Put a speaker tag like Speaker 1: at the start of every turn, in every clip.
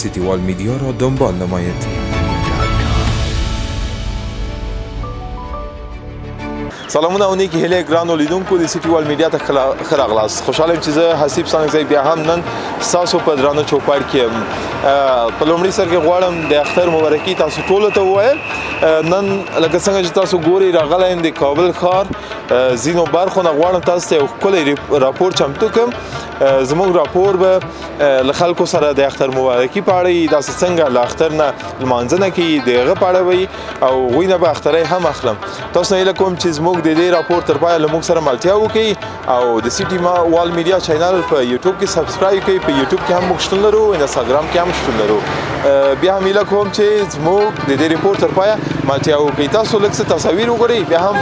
Speaker 1: سیتیوال میدیا را دنبال نمایید. سلامونه او نیکی هیله ګرانو لیدونکو د سیټیوال میډیا ته ښه راغلاست. خوشحاله یم چې زه حسیب څنګزی بیا هم نن ستاسو په درانه چوپړ کې یم. په لومړي سر کې غواړم د اختر مبارکي تاسو ټولو ته ووایم. نن لکه څنګه چې تاسو ګورئ راغلی یم د کابل ښار ځینو برخو نه. غواړم تاسو ته یو ښکلی راپور چمتو کړم. زموږ راپور به له خلکو سره د اختر مبارکي په اړه وي، داسې څنګه له اختر نه لمانځنه کوي د هغه په اړه وي او هغوی نه به اخترۍ هم اخلم. تاسو نه هیله کوم چې زموږ د دې راپور تر پایه له موږ سره ملتیا وکړئ او د سیټیوال میډیا چینل په یوټیوب کې سبسکرایب کړئ. په یوټیوب کې هم موږ شتون لرو، انسټاګرام کې هم شتون لرو. بیا هم هیله کوم چې زموږ د دې راپور تر پایه ملتیا وکړئ. تاسو لږ څه تصاویر وګورئ، بیا هم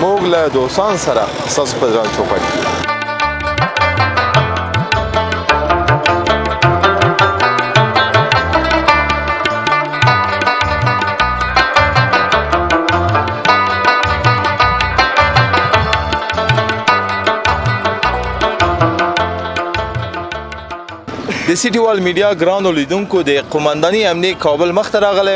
Speaker 1: موږ له دوستانو سره ستاسو په درانه چوپړ کې. د سیټیوال میډیا ګرانو لیدونکو د قومنداني امنیه کابل مخ ته راغلی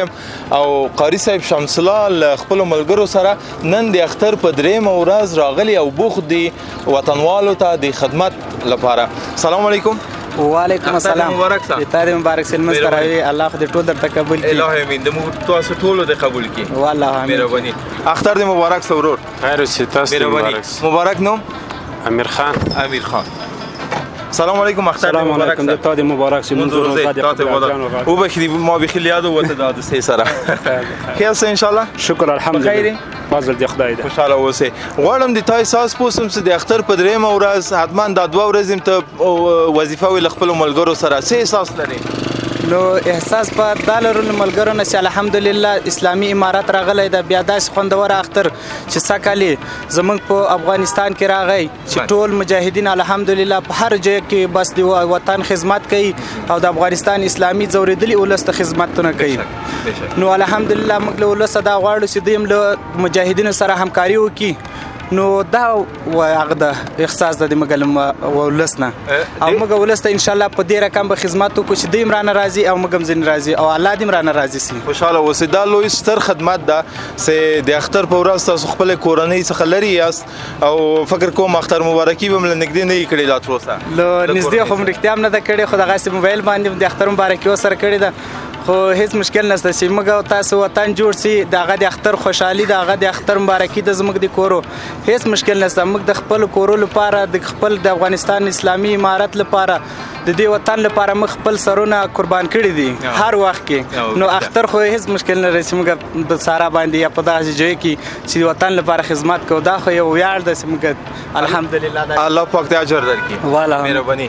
Speaker 1: او قاری صاحب شمس الله له خپلو ملګرو سره نن د اختر په درېیمه ورځ راغلي او بوخت دي وطنوالو ته د خدمت لپاره. سلام علیکم.
Speaker 2: وعلیکم السلام.
Speaker 1: مبارک صاحب.
Speaker 2: تاسو مبارک سلمس تراوی. الله خدای ټول درته قبول کړي.
Speaker 1: الهی امین. د موږ تاسو ټول د قبول کړي.
Speaker 2: والله امین.
Speaker 1: مهرباني. اختر دې مبارک سورور.
Speaker 3: خیر اوسې. تاسو مبارک.
Speaker 1: مبارک نوم؟
Speaker 3: امیر خان.
Speaker 1: امیر خان. سلام علیکم. اختر
Speaker 3: سلام علیکم. د تا د مبارک سي منظور
Speaker 1: زاده او بخیر ما بخیر یاد وته د سه سره خیر سه ان شاء الله.
Speaker 3: شکر الحمدلله. فضل دی خدای دی.
Speaker 1: خوشاله اوسه. غواړم د تای احساس پوسم چې د اختر په درېیمه ورځ حتما د دوه ورځې ته وظیفه ویل خپل ملګرو سره څه احساس لري؟
Speaker 2: نو احساس په دالرو ملګرو نه چې الحمدلله اسلامي امارات راغلی د بیا داس خوندور اختر چې سکالي زمونږ په افغانستان کې راغی چې ټول مجاهدین الحمدلله په هر ځای کې بس د وطن خدمت کوي او د افغانستان اسلامي زوریدلی ولست خدمتونه کوي. نو الحمدلله موږ له ولست دا غواړو چې دیم له مجاهدینو سره همکاري وکړي. نو دا هغه د احساس د مګلم ولسنه او موږ ولسته ان شاء الله په دې رقم به خدمت وکړو چې دیم رانه راضي او موږ هم زین راضي او الله دیم رانه راضي سي.
Speaker 1: خوشاله اوسئ. دا لوی ستر خدمت ده چې د اختر په ورځ تاسو خپل کورنۍ څخه لري یاست او فکر کوم اختر مبارکي به مل نږدې نه کړی لا تر اوسه.
Speaker 2: له نږدې خو مړ نه ده کړی، خو دغه سي موبایل باندې د اختر مبارکي سره کړی ده. خو هیڅ مشکل نشته چې موږ تاسو وطن جوړ سي دغه د اختر خوشحالي دغه د اختر مبارکي د زموږ د کورو هیڅ مشکل نشته. موږ د خپل کورو لپاره د خپل د افغانستان اسلامي امارت لپاره د دې وطن لپاره مخ خپل سرونه قربان کړي دي هر وخت کې. نو اختر خو هیڅ مشکل نه رسي موږ د سارا باندې یا په دغه ځای کې چې وطن لپاره خدمت کوو. دا خو یو ویاړ ده چې موږ الحمدلله
Speaker 1: الله پاک دې اجر درکړي.
Speaker 2: والله
Speaker 1: مهرباني.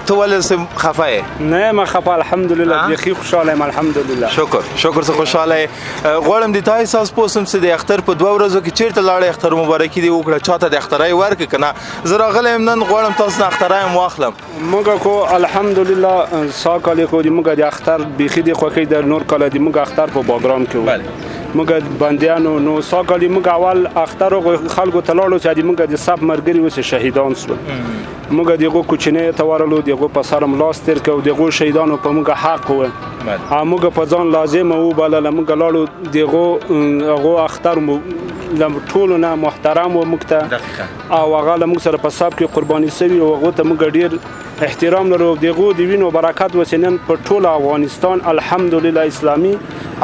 Speaker 1: تو ولې خفه
Speaker 3: نه ما خفه الحمدلله بخیر خوشاله ام الحمدلله.
Speaker 1: شکر څه خوشاله. غواړم د تای احساس پوسم چې د اختر په دوه ورځو کې چیرته لاړې اختر مبارکي دی وکړه چاته د اخترای ورک کنه زه راغلی یم نن غواړم تاسو نه اخترای واخلم.
Speaker 3: موږ کو الحمدلله ساکالی کو دی موږ د اختر بخیر دی خوکې د نور کله دی موږ اختر په باګرام کې و موږ باندیانو نو ساکالی موږ اول اختر خلکو تلاړو چې دی موږ د سب مرګري وسه شهیدان سو موږ دغه کوچنی ته ورلو دغه په سر ملاس تر کو دغه شهیدانو په موږ حق و موږ په ځان لازم وو بل موږ لاړو دغه هغه اختر لم ټول نه محترم و مکته او هغه موږ سره په سب کې قرباني سوي او هغه ته موږ ډیر احترام لرو. دغه دی وینو برکات وسنن په ټول افغانستان الحمدلله اسلامي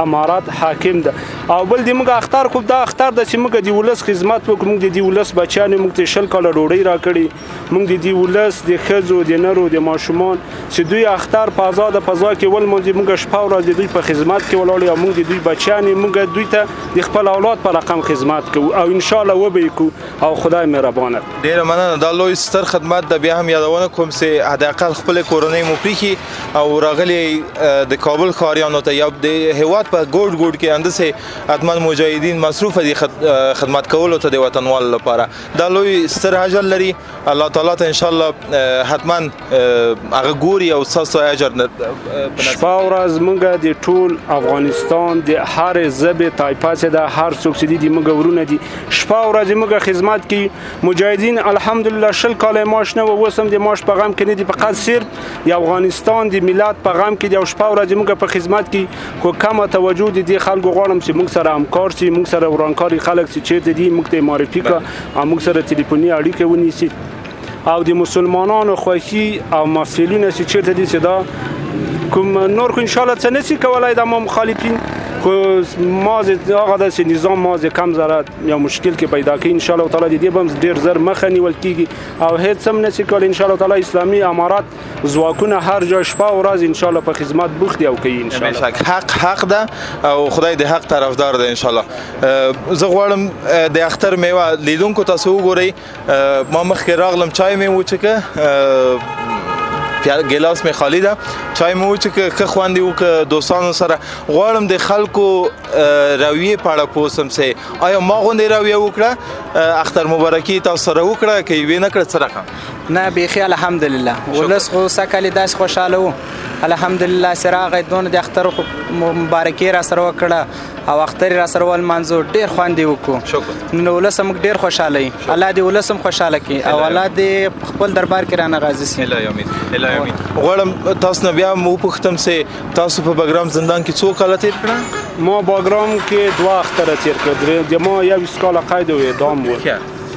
Speaker 3: امارات حاکم ده او بل دی موږ اختر کو دا اختر د چې موږ دی ولس خدمت وکړو. موږ دی ولس بچانه موږ ته شل کاله ډوډۍ را کړی. موږ دی ولس د خزو د نرو د ماشومان چې دوی اختر په آزاد فضا کې ول موږ شپه ورځ دوی په خدمت کې ولاړ او موږ دوی بچانه موږ دوی ته د خپل اولاد په رقم خدمت کوو او ان شاء الله وبې کو او خدای مهربانه.
Speaker 1: ډیر مننه. دا لوی ستر خدمت د بیا هم یادونه کوم چې حداقل خپل کورنۍ مو پریخي او راغلي د کابل ښاریانو ته یا د هیواد په ګوډ کې اندسه اتمن مجاهدین مصروف دي خدمت کولو ته د وطنوال لپاره. دا لوی ستر اجر لري. الله تعالی ته ان شاء الله حتما هغه ګوري او تاسو اجر
Speaker 3: شپه ورځ موږ د ټول افغانستان د هر ژبې تایپاسه د هر څوک چې دي موږ ورونه دي شپه ورځ موږ خدمت کوي. مجاهدین الحمدلله شل کاله معاش نه وسم د معاش پیغام کې کې نه دي، فقط صرف د افغانستان د ملت په غم کې د یو شپه ورځې موږ په خدمت کې خو کمه توجه د دې خلکو غواړم چې موږ سره همکار شي، موږ سره ورانکاري خلک چې چیرته دي موږ ته معرفي کړه او موږ سره تلیفوني اړیکه ونیسي او د مسلمانانو خوښي او مسؤلین چې چیرته دي چې دا کوم نور خو ان شاء الله څه نشي کولای د ما مخالفین خو ما هغه داسې نظام ما کم ذره یو مشکل کې پیدا کوي ان شاء الله تعالی د دې به ډېر زر مخه نیول کېږي او هیڅ هم نشي کولی ان شاء الله تعالی اسلامي امارات ځواکونه هر جای شپه او ورځ ان شاء الله په خدمت بوخت دي او کوي ان شاء الله
Speaker 1: حق ده او خدای د حق طرفدار ده ان شاء الله. زه غواړم د اختر میوه لیدونکو تاسو وګورئ، ما مخکې راغلم چای مې وڅښه، ګلاس می خالی ده، چای مو چې که خواندي او که دوستانو سره غواړم د خلکو رویه په اړه پوسم سه آیا ما غونډه رویه وکړه اختر مبارکي تاسو سره وکړه کې وی نه کړ سره
Speaker 2: نه بيخي الحمدلله ولس خو سکه داس خوشاله وو الحمدلله سراغ دون د اختر مبارکي را سره وکړه او اختر را سره ول منزور ډیر خواندي وکړو نو ولس هم ډیر خوشاله وي، الله دې ولس هم خوشاله کړي او الله دې خپل دربار کې رانه راضي سي.
Speaker 1: غواړم تاسو نه بیا مو پختم سه تاسو په بګرام زندان کې څو کال تیر کړه؟
Speaker 3: ما باګرام کې 2 اختر تیر کړ، د ما یو سکاله قید و اعدام و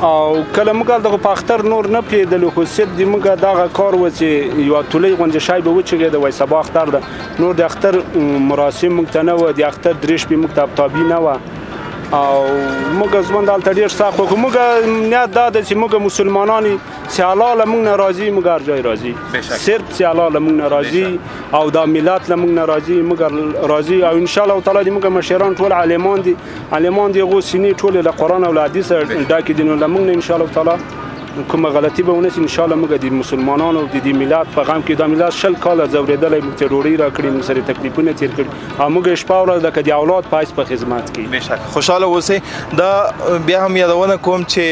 Speaker 3: او کله موږ دغه په اختر نور نه پیدلو خو صرف د موږ دغه کار و چې یو ټولې غونډه شای به و چې د وای سبا اختر ده نور د اختر مراسم موږ ته نه و، د اختر درش په موږ ته تابع نه و او موږ ځوان دلته ډیر سخت خو موږ نه د چې موږ مسلمانانی سیاله لمون ناراضي موږ هر ځای راضي صرف سیاله لمون ناراضي او د ملت لمون ناراضي موږ راضي او ان شاء الله تعالی موږ مشران ټول عالمان دي غو سینې ټول له قران او حدیث ډاکې دي نو لمون ان شاء الله تعالی کومه غلطي به ونس ان شاء الله موږ د مسلمانانو د دې ملت په غم کې د ملت شل کال زوریدلې موږ تروري را کړی موږ سره تکلیفونه تیر کړی او موږ شپه ورځ د کدي اولاد پایس په خدمت کې
Speaker 1: بشک خوشاله اوسئ. دا بیا هم یادونه کوم چې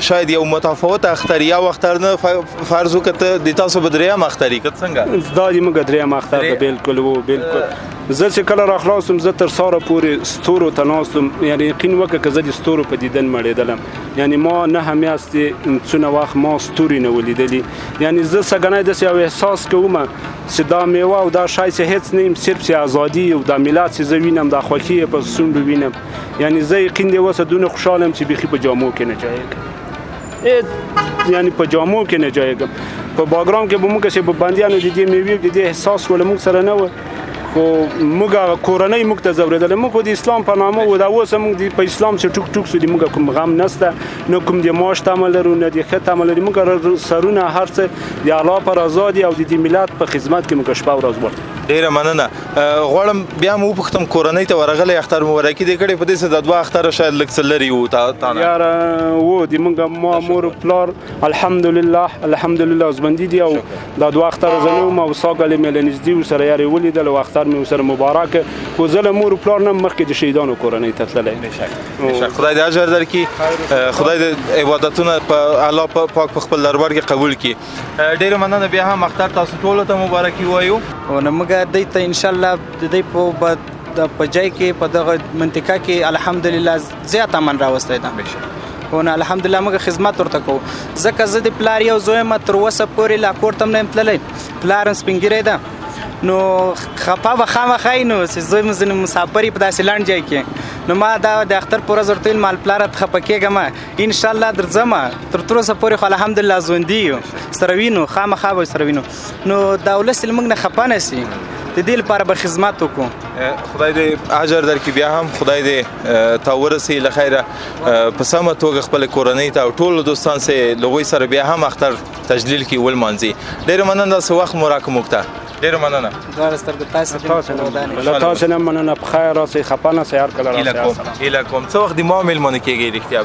Speaker 1: شاید یو متفاوت اختریا وختر نه فرض وکړه د تاسو بدریا مختری کړ څنګه
Speaker 3: دا د موږ دریا مختر بالکل وو بالکل زه چې کله راخلاصم زه تر ساره پورې ستورو تناسم یعنی یقین وکړه که زه د ستورو په دیدن مړېدلم یعنی ما نه همیاستې څونه وخت ما ستوري نه ولیدلي یعنی زه سګنی داسې یو احساس کوم چې دا میوه او دا شای چې هیڅ نه یم صرف چې ازادي او دا ملت چې زه وینم دا خوښي په سونډو وینم یعنی زه یقین دی اوسه دونه خوشحاله یم چې بیخي په جامو کې نه جایږم یعنی په جامو کې نه جایږم په باګرام کې به موږ چې په بندیانو د دې میوې د دې احساس ول موږ سره نه و خو موږ کورنۍ موږ ته زوریدل موږ د اسلام په نامه و دا اوس موږ په اسلام چې ټوک ټوک سو د موږ کوم غم نسته نو کوم د ماش تعامل لرو نه د خت تعامل لرو موږ سرونه هر څه د الله پر آزادي او د ملت په خدمت کې موږ شپه ورځ ورته
Speaker 1: ډیره مننه. غواړم بیا مو پختم کورنۍ ته ورغلې اختر مبارکي دې کړې په دې سره د دوه اختر شاید لک سلري وو تا
Speaker 3: یار وو د موږ ما مور پلار الحمدلله زبندي دي او دا دوه اختر زنو ما وساګل ملنځ دي سره یاري ولیدل او اختر مې سره مبارک خو زله مور پلار نه مخکې د شهیدانو کورنۍ ته تللې
Speaker 1: خدای دې اجر درکړي، خدای دې عبادتونه په الله پاک په خپل دربار کې قبول کړي. ډیره مننه بیا هم اختر تاسو ټول ته مبارکي وایو
Speaker 2: او موږ دې ته ان شاء الله دې په جای کې په دغه منطقه کې الحمدلله زیات امن راوستي ده او نه الحمدلله موږ خدمت ورته کوو ځکه زه د پلار یو زوی ما تر وسه پورې لا کور تم نه تللی پلار سپینګری ده نو خپه به خامخای نو چې زوی مزن مسافری په داسې لاند جای کې نو ما دا د اختر پر ورځ ورته مال پلار ته خپه کېږم ان شاء الله درځم تر تر وسه پورې خو الحمدلله ژوندي یو سره وینو خامخا به سره وینو نو دا ولس موږ نه خپه نسی د دې لپاره به خدمت وکړو.
Speaker 1: خدای دې اجر درکړي بیا هم خدای دې تا ورسي له خیره په سمه توګه خپل کورنۍ ته او ټول دوستان سره لغوي سره بیا هم اختر تجلیل کې ول مانځي. ډیر مننه سو وخت مراکم وکړه ډیر مننه
Speaker 2: دارستر د
Speaker 3: تاسو نه مننه په خیر راسي خپانه سيار کړه
Speaker 1: اله کوم څو وخت د معامل مونږ کېږي رښتیا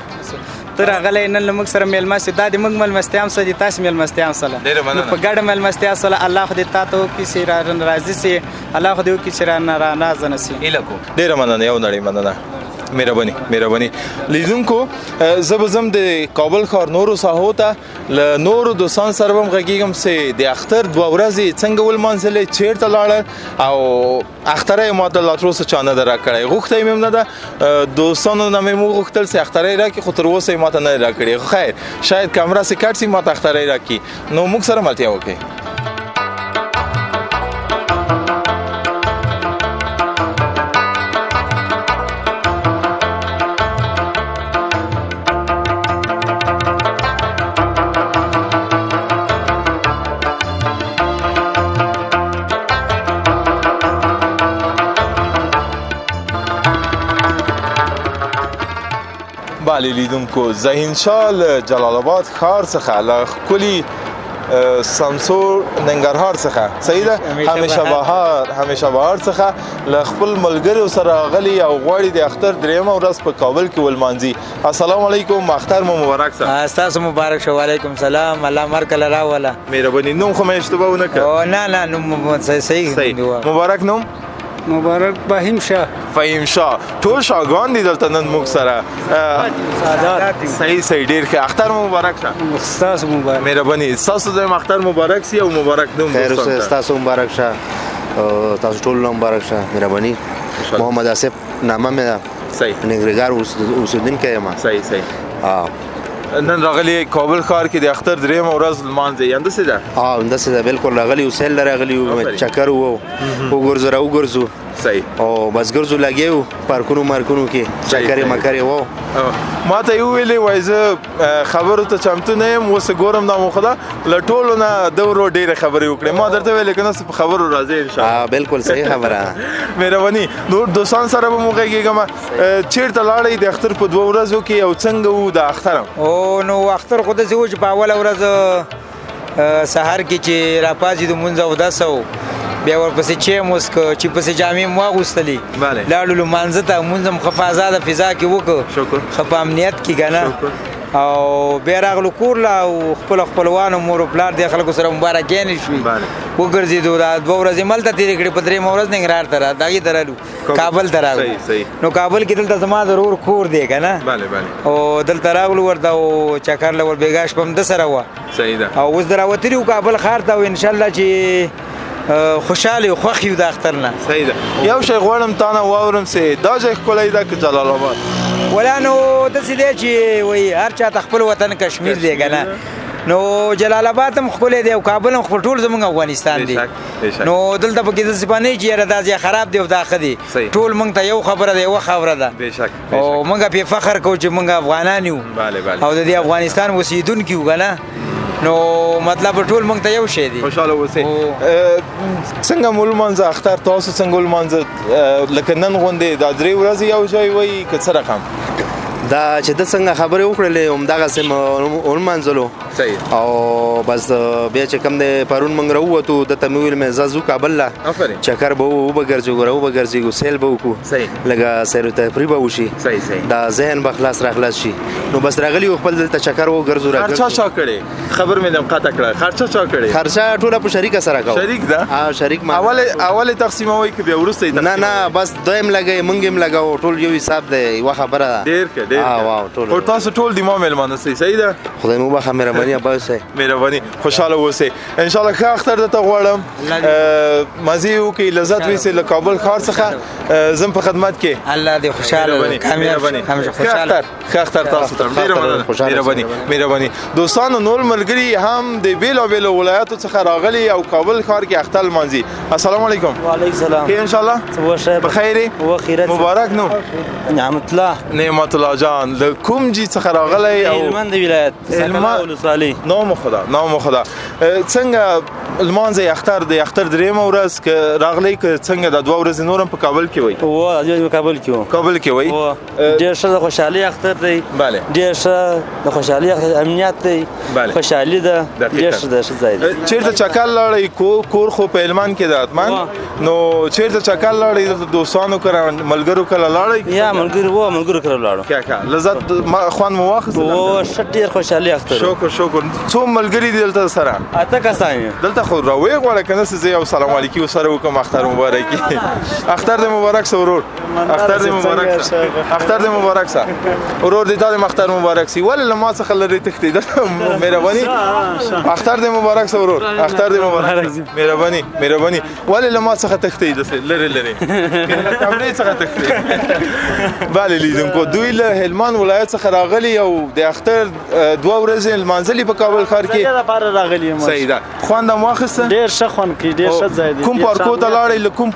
Speaker 2: تر غلې نن موږ سره ملمسته د موږ ملمستيام سره د تاسو ملمستيام سره په ګډ ملمستیا سره الله خدای تاسو کې سي راضي سي الله خدای کې چې را نازنه سي
Speaker 1: اله کوم ډیر مننه یو نړۍ مننه مهرباني لیدونکو زه به ځم د کابل ښار نورو ساحو ته له نورو دوستانو سره به هم غږېږم چې د اختر 2 ورځې څنګه ولمانځلې چیرته لاړل او اختره یې ماته لا تر اوسه چا نه ده راکړی غوښته یې هم نه ده دوستانو نه مې وغوښتل چې اختره یې راکړي خو تر اوسه یې ماته نه ده راکړې خو خیر شاید کامره سې کټ سي ماته اختره یې راکړي نو موږ سره ملتیا وکړئ بله لیدونکو ظهینشاه له جلال آباد ښار څخه له ښکلي سمسور ننګرهار څخه صحیح ده همیشه بهار څخه له خپل ملګرو سره راغلي او غواړي د اختر 3مه ورځ په کابل کې ولمانځي السلام علیکم اختر مو مبارک سه
Speaker 4: تاسو مبارک شه وعلیکم سلام الله مرکل راوله
Speaker 1: مهرباني نوم خو مې اشتباه ونه کړ
Speaker 4: نه نوم صحیح
Speaker 1: مبارک نوم
Speaker 3: مبارک فهیم شاه
Speaker 1: ټول شاګان دي دلته نن موږ سره صحیح ډیر ښه اختر مبارک شه
Speaker 3: تاسو مبارک
Speaker 1: مهرباني تاسو د اختر مبارک سي او مبارک نوم
Speaker 5: خیر اوسه تاسو مبارک شه تاسو ټول مبارک شه مهرباني محمد آصف نامه مې
Speaker 1: صحیح
Speaker 5: ننګرهار اوسیدونکی یم
Speaker 1: صحیح نن راغلی کابل ښار کې د اختر 3مه ورځ لمانځي یاندسې ده
Speaker 5: همداسې ده بالکل راغلی وسیل راغلی چکر وګرځو
Speaker 1: صحیح
Speaker 5: او بس ګرځو لګیو پارکونو مارکونو کې چکرې مکرې وو
Speaker 1: ما ته یو ویلې وای زه خبرو ته چمتو نه یم اوس ګورم دا مخدا له ټولو نه دورو ډېرې خبرې وکړې ما درته ویلې که نه په خبرو راځې انشاءالله
Speaker 5: بالکل صحیح خبره
Speaker 1: مهرباني نور دوستان سره به مو غږېږم چېرته لاړئ د اختر په 2 ورځو کې او څنګه وو د اختر
Speaker 4: نو اختر خو داسې و چې په اوله ورځ سهار کې چې راپاڅېدو لمونځ اودس و بیا ورپسې چای مو وڅښه چې پسې جامې مو واغوستلې لاړو لمانځه ته لمونځ هم ښه په ازاده فضا کې وکړو ښه په امنیت کې که نه او بیا راغلو کور له او خپلوانو مور و پلار دې خلکو سره مبارکیانې شوې وګرځېدو دا 2 ورځې ملته تېرې کړې په 3مه ورځ ننګرهار ته دغې ته رالو کابل ته راغلو نو کابل کې دلته زما د ورور کور دی که نه او دلته راغلو ورته او چکر له وربېګا شپه هم ده سره وه او اوس د راوتلي وو کابل ښار ته او انشاءالله چې خوشحاله او خوښ یو د اختر نه
Speaker 1: صحیح ده یو شی غواړم تا نه واورم چې دا ځای ښکلی ده که جلال آباد
Speaker 4: ولا نو داسې دی چې وایي هر چا ته خپل وطن کشمیر دی که نه نو جلال آباد هم ښکلی دی او کابل هم خپل ټول زموږ افغانستان دی نو دلته پکې داسې په نه چې یاره دا ځای خراب دی او دا ښه دی ټول موږ ته یو خبره ده یوه خاوره ده او موږ پرې فخر کوو چې موږ افغانان یو او د دې افغانستان اوسېدونکي یو که نه نو مطلب ټول موږ ته یو شی دی
Speaker 1: خوشاله اوسئ څنګه مو لمانځه اختر تاسو څنګه ولمانځه لکه نن غوندې دا 3 ورځې یو ځای وایي که څه رقم
Speaker 5: دا چې د څنګه خبرې وکړلې همدغسې مې ولمانځلو او بس بیا چې کوم دی پرون موږ راووتو دته مې ویل مې ځه ځو کابل له چکر به وبګرځېږو سیل به وکړو لږه سیر و تفریح به وشي دا ذهن به خلاص شي نو بس راغلي وو خپل دلته چکر وګرځو
Speaker 1: خرچه چا کړې خبر مې دم قطع کړه خرچه چا کړې
Speaker 5: خرچه ټوله په شریکه سره کوو
Speaker 1: شریک ده
Speaker 5: شریک ما
Speaker 1: اول تقسیموي که بیا وروسته
Speaker 5: نه بس دویم لګوي موږ هم لګوو ټول یو حساب دی یوه خبره ده
Speaker 1: ډېر او تاسو ټول د ما مېلمانه سئ صحیح ده
Speaker 5: خدای مو بخښه مهرباني ابا
Speaker 1: مهرباني خوشاله اوسئ ان شاء الله ښه اختر درته غواړم مزې وکړئ لذت ویسئ له کابل ښار څخه زم په خدمت کې
Speaker 4: الله دې خوشاله
Speaker 1: ښه اختر تاسو ته ډېره مهرباني دوستانو نور ملګري هم د بیلابیلو ولایاتو څخه راغلي او کابل ښار کې اختر لمانځي السلام علیکم
Speaker 6: وعلیکم السلام
Speaker 1: ان شاء الله بخیر مبارک نو نعمت الله جان د کوم جی څخه راغلی او
Speaker 6: هلمند ولایت ولسوالۍ
Speaker 1: نام خدا څنګه لمانځي اختر د اختر 3مه ورځ که راغلی که څنګه د 2 ورځې نور هم په کابل کې وای
Speaker 6: او کابل کې
Speaker 1: وای
Speaker 6: ډېر ښه د خوشحالۍ اختر دی ډېر ښه د خوشحالۍ امنیت دی خوشحالي ده ډېر ښه ده ښه ځای دی
Speaker 1: چېرته چکر لاړئ کور خو په هلمند کې ده حتما نو چېرته چکر لاړئ د دوستانو کره ملګرو کره لاړئ
Speaker 6: یا ملګرو کره لاړو
Speaker 1: وکړه لذت خوند مو واخیست
Speaker 6: او ښه ډېر خوشحالي اختر
Speaker 1: شکر څو ملګري دي دلته سره
Speaker 6: اته کسان یو
Speaker 1: دلته خو راوی غواړه که نه زه یو سلام علیکي ورسره وکړم اختر مبارکي اختر دې مبارک شه ورور اختر دې مبارک شه اختر دې مبارک شه ورور دې تا دې اختر مبارک سي ولې له ما څخه لرې تښتېدل مهرباني اختر دې مبارک شه ورور اختر دې مبارک مهرباني ولې له ما څخه تښتېدل لرې کمرې څخه تښتېدل بله لیدونکو دوی له هلمند ولایت څخه راغلي او د اختر 2 ورځې لمانځلي په کابل ښار کې
Speaker 2: لپاره راغلي یم
Speaker 1: صحیح ده خوند هم واخیسته
Speaker 2: ډېر ښه خوند کوي ډېر ښه ځای دی
Speaker 1: کوم پارکو ته لاړئ له کوم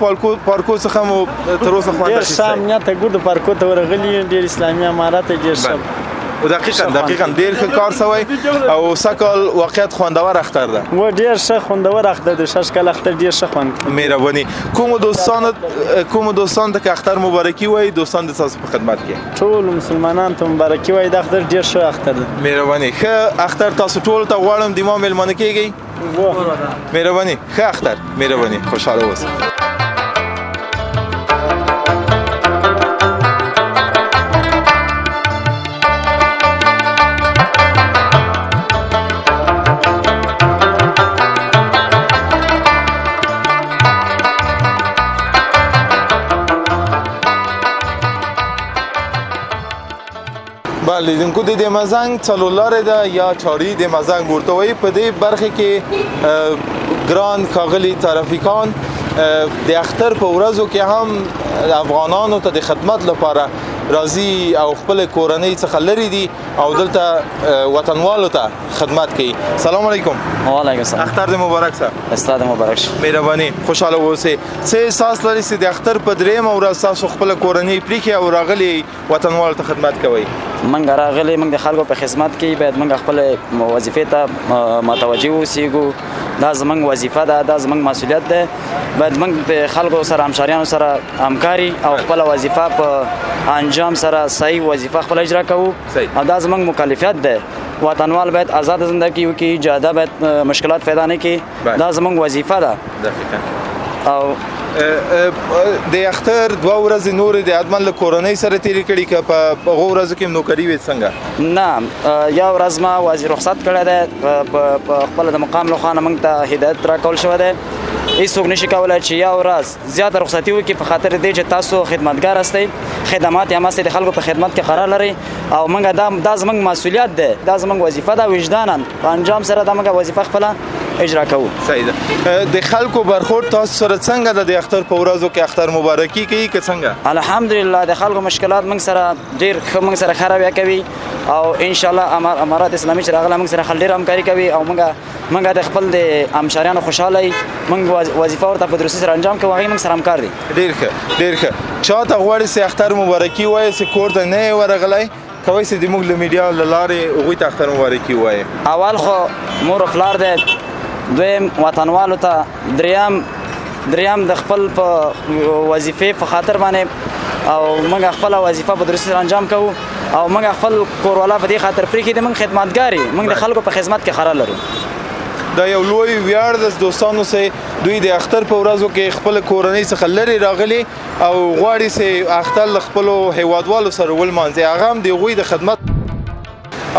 Speaker 1: پارکو څخه مو تر اوسه خوند
Speaker 2: ډېر ښه امنیت ګردو پارکو ته ورغلي ډېر اسلامي امارت ډېر ښه
Speaker 1: دقیقاً ډېر ښه کار سوی او سږکال واقعیت خوندور اختر ده
Speaker 2: و ډېر ښه خوندور اختر دی ششکال اختر ډېر ښه خوند کوي
Speaker 1: مهرباني کومو دوستانو ته که اختر مبارکي وایي دوستان د تاسو په خدمت کې
Speaker 2: ټول مسلمانانو ته مبارکي وایي دا اختر ډېر ښه اختر دی
Speaker 1: مهرباني ښه اختر تاسو ټول ته غواړم د ما مېلمانه کېږئ مهرباني ښه اختر مهرباني خوشحاله اوسئ لیدونکو د مزنګ څلورلارې ده یا چاري د مزنګ ورته وایي په دې برخه کې ګران ښاغلي ترافیکان د اختر په ورځو کې هم افغانانو ته د خدمت لپاره راځي او خپل کورنۍ څخه لري دي او دلته وطنوالو ته خدمت کوي سلام علیکم
Speaker 2: وعلیکم السلام
Speaker 1: اختر دې مبارک شه
Speaker 2: استاد مبارک شه
Speaker 1: مهرباني خوشاله اوسئ څه احساس لري چې د اختر په درېیمه ورځ تاسو خپل کورنۍ پرېښي او راغلي وطنوالو ته خدمت کوئ
Speaker 2: منګ راغلي منګ د خلکو په خدمت کې باید منګ خپل وظیفې ته متوجه اوسېږو دا زمنګ وظیفه ده دا زمنګ مسؤلیت ده باید منګ د خلکو سره همشاریانو سره همکاري او خپل وظیفه په انجام سره صحیح وظیفه خپل اجرا کوو او دا زمنګ مکلفیت ده وطنوال باید آزاد زندگی وکړي جاده باید مشکلات پیدا نه کړي دا زمنګ وظیفه ده او
Speaker 1: د اختر 2 ورځې نور د ادمن له کورنۍ سره تیری کړي که په هغو ورځو کې نوکري وي څنګه
Speaker 2: نه یو ورځ ما وزیر رخصت کړی دی په خپل د مقام له خوا نه موږ ته هدایت راکول شوی دی هیڅوک نشي کولی چې یو ورځ زیاته رخصتي وکړي په خاطر دې چې تاسو خدمتګار هستئ خدمات یې ماستې د خلکو په خدمت کې قرار لري او موږ دا زموږ مسؤلیت دی دا زموږ وظیفه ده وجدانا په انجام سره دا موږ وظیفه خپله اجرا کوو
Speaker 1: صحیح ده د خلکو برخورد تاسو سره څنګه ده د اختر په ورځو کې اختر مبارکي کوي که څنګه
Speaker 2: الحمدلله د خلکو مشکلات موږ سره ډېر ښه موږ سره ښه رویه کوي او انشاءالله امارات اسلامي چې راغله موږ سره ډېر همکاري کوي او موږ د خپل د همشاریانو خوشحالۍ موږ وظیفه ورته په درستۍ سره انجام کوو هغوی موږ سره همکار دي
Speaker 1: ډېر ښه چا ته غواړي چې اختر مبارکي وایي چې کور ته نه یې ورغلی کوی چې د موږ له میډیا له لارې هغوی ته اختر مبارکي وایي
Speaker 2: اول خو مور و پلار دی دویم وطنوالو ته دریم د خپل په وظیفې په خاطر باندې او موږ خپل وظیفه په درستۍ سره انجام کوو او موږ خپل کوروالا په دې خاطر پرېښي دي موږ خدمتګار یو موږ د خلکو په خدمت کې قرار لرو
Speaker 1: دا یو لوی ویاړ د دوستانو سه دوی د اختر په ورځو کې خپل کورنۍ څخه لرې راغلي او غواړي چې اختر له خپلو هیوادوالو سره ولمانځي هغه هم د هغوی د خدمت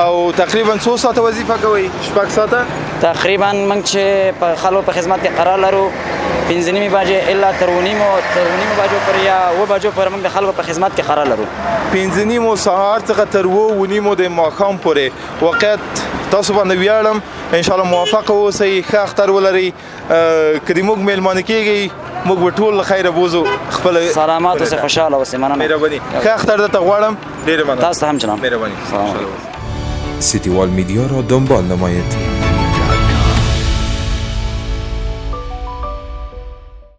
Speaker 1: او تقریبا څو ساعته وظیفه کوئ 6 ساعته
Speaker 2: تقریبا موږ چې په خلکو په خدمت کې قرار لرو 5 نیمې بجې الا تر 9 بجو پورې یا 7 بجو پورې موږ د خلکو په خدمت کې قرار لرو
Speaker 1: 5 نیمو سهار څخه تر 9 د ماښام پورې وقت تاسو باندې ویاړم ان شاء الله موفق اوسئ ښه اختر ولرئ که د موږ میلمانه کېږئ موږ به ټول له خیره بوزو خپل
Speaker 2: سلامات اوسئ خوشحاله اوسئ مننه
Speaker 1: مهرباني ښه اختر درته غواړم ډېره مننه
Speaker 2: تاسو ته هم جناب
Speaker 1: مهرباني
Speaker 2: سلام
Speaker 7: سیتیوال میدیا را دنبال نمایید.